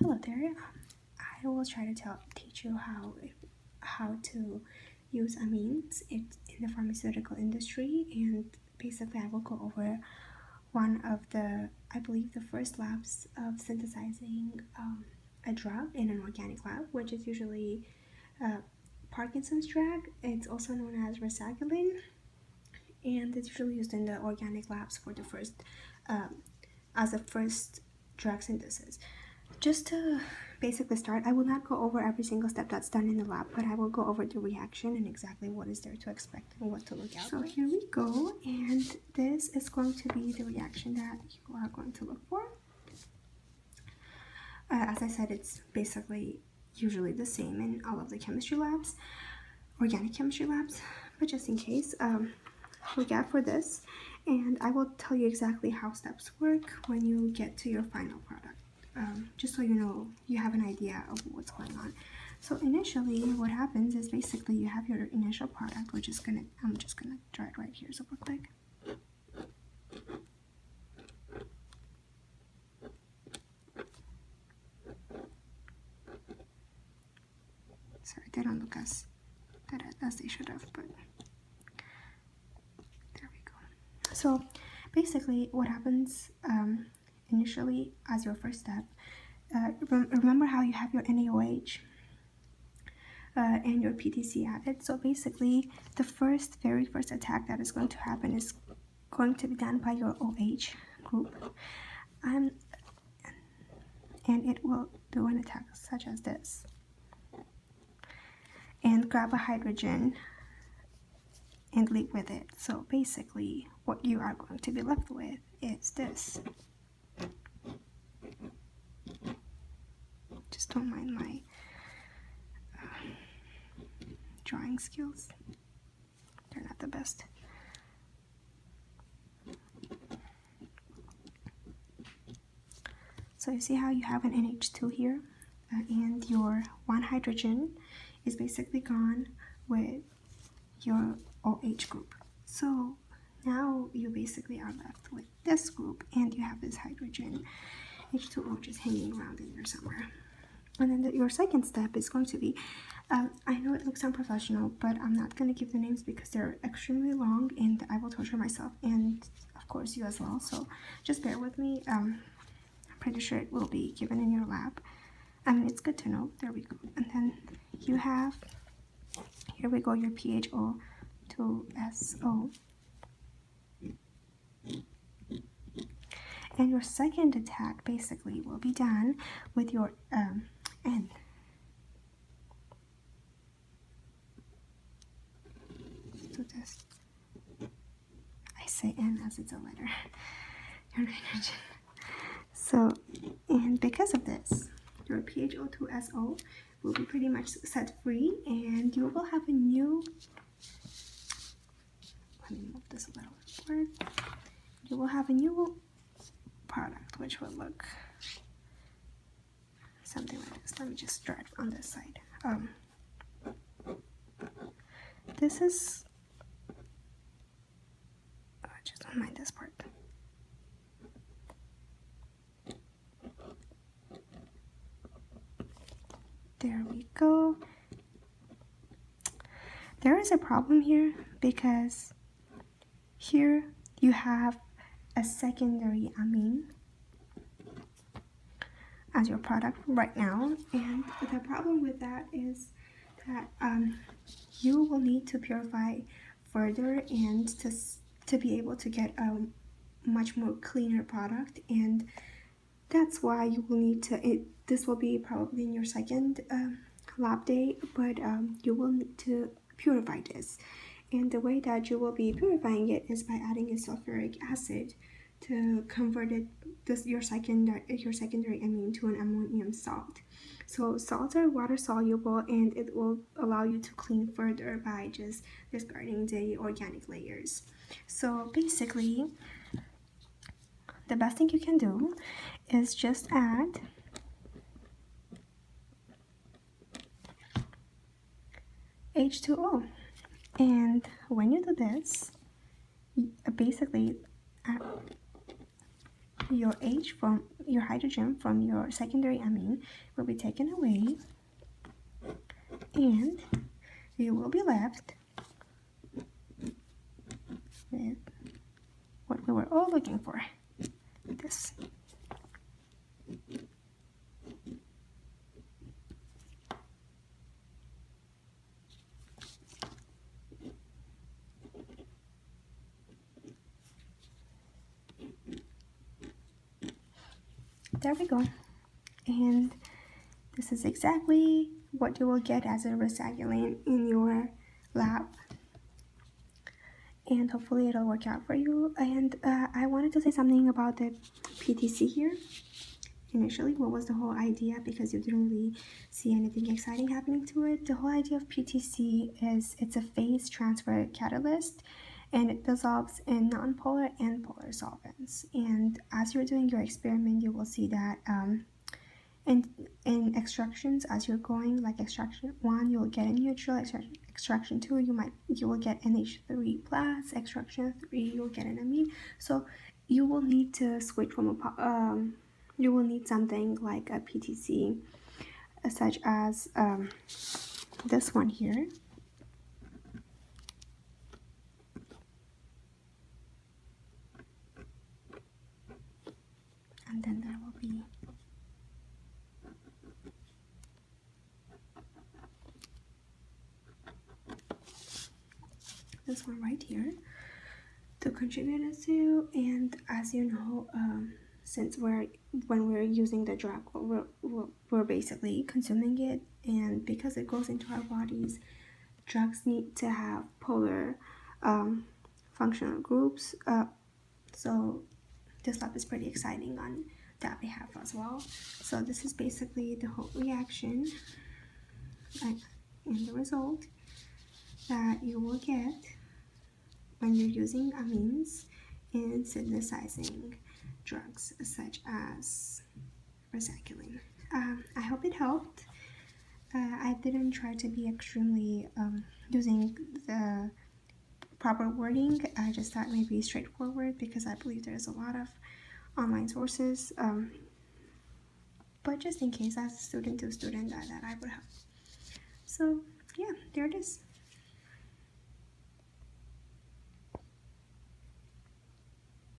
Hello there. I will try to teach you how to use amines in the pharmaceutical industry, and basically I will go over one of I believe the first labs of synthesizing a drug in an organic lab, which is usually Parkinson's drug. It's also known as Rasagiline, and it's usually used in the organic labs for the as a first drug synthesis. Just to basically start, I will not go over every single step that's done in the lab, but I will go over the reaction and exactly what is there to expect and what to look out for. So here we go, and this is going to be the reaction that you are going to look for. As I said, it's basically usually the same in all of the chemistry labs, organic chemistry labs, but just in case, look out for this, and I will tell you exactly how steps work when you get to your final product. Just so you know, you have an idea of what's going on. So initially, what happens is basically you have your initial product, which is I'm just gonna draw it right here super quick. Sorry, they don't look as they should have, but there we go. So basically, what happens initially as your first step, remember how you have your NaOH and your PTC added. So basically the very first attack that is going to happen is going to be done by your OH group, and it will do an attack such as this and grab a hydrogen and leave with it. So basically what you are going to be left with is this. Just don't mind my drawing skills. They're not the best. So you see how you have an NH2 here, and your one hydrogen is basically gone with your OH group. So now you basically are left with this group, and you have this hydrogen H2O just hanging around in there somewhere. And then your second step is going to be, I know it looks unprofessional, but I'm not going to give the names because they're extremely long and I will torture myself and of course you as well. So just bear with me. I'm pretty sure it will be given in your lab. It's good to know. There we go. And then you have, here we go, your PHO2SO. And your second attack basically will be done with your N. So this, I say N as it's a letter. Your nitrogen. So, and because of this, your PHO2SO will be pretty much set free, and you will have a new. Let me move this a little forward. You will have a new product, which will look something like this. Let me just draw it on this side. This is just don't mind this part. There we go. There is a problem here because here you have a secondary amine as your product right now, and the problem with that is that you will need to purify further and to be able to get a much more cleaner product, and that's why you will need to this will be probably in your second lab day, but you will need to purify this. And the way that you will be purifying it is by adding a sulfuric acid to convert your secondary amine to an ammonium salt. So salts are water soluble, and it will allow you to clean further by just discarding the organic layers. So basically, the best thing you can do is just add H2O. And when you do this, basically your your hydrogen from your secondary amine will be taken away, and you will be left with what we were all looking for, this. There we go. And this is exactly what you will get as a Rasagiline in your lab. And hopefully it'll work out for you. And I wanted to say something about the PTC here. Initially, what was the whole idea? Because you didn't really see anything exciting happening to it. The whole idea of PTC is it's a phase transfer catalyst, and it dissolves in nonpolar and polar solvents. And as you're doing your experiment, you will see that in extractions, as you're going, like extraction 1, you'll get a neutral. Extraction 2, you will get NH3 plus. Extraction 3, you'll get an amine. So you will need to switch from you will need something like a PTC, such as this one here. And then there will be this one right here to contribute it to. And as you know, since when we're using the drug, we're basically consuming it, and because it goes into our bodies, drugs need to have polar functional groups. So this lab is pretty exciting on that behalf as well. So this is basically the whole reaction and the result that you will get when you're using amines in synthesizing drugs such as Rasagiline. I hope it helped. I didn't try to be extremely using the proper wording. I just thought maybe straightforward, because I believe there's a lot of online sources, but just in case, as a student to student, that I would have. So yeah, there it is.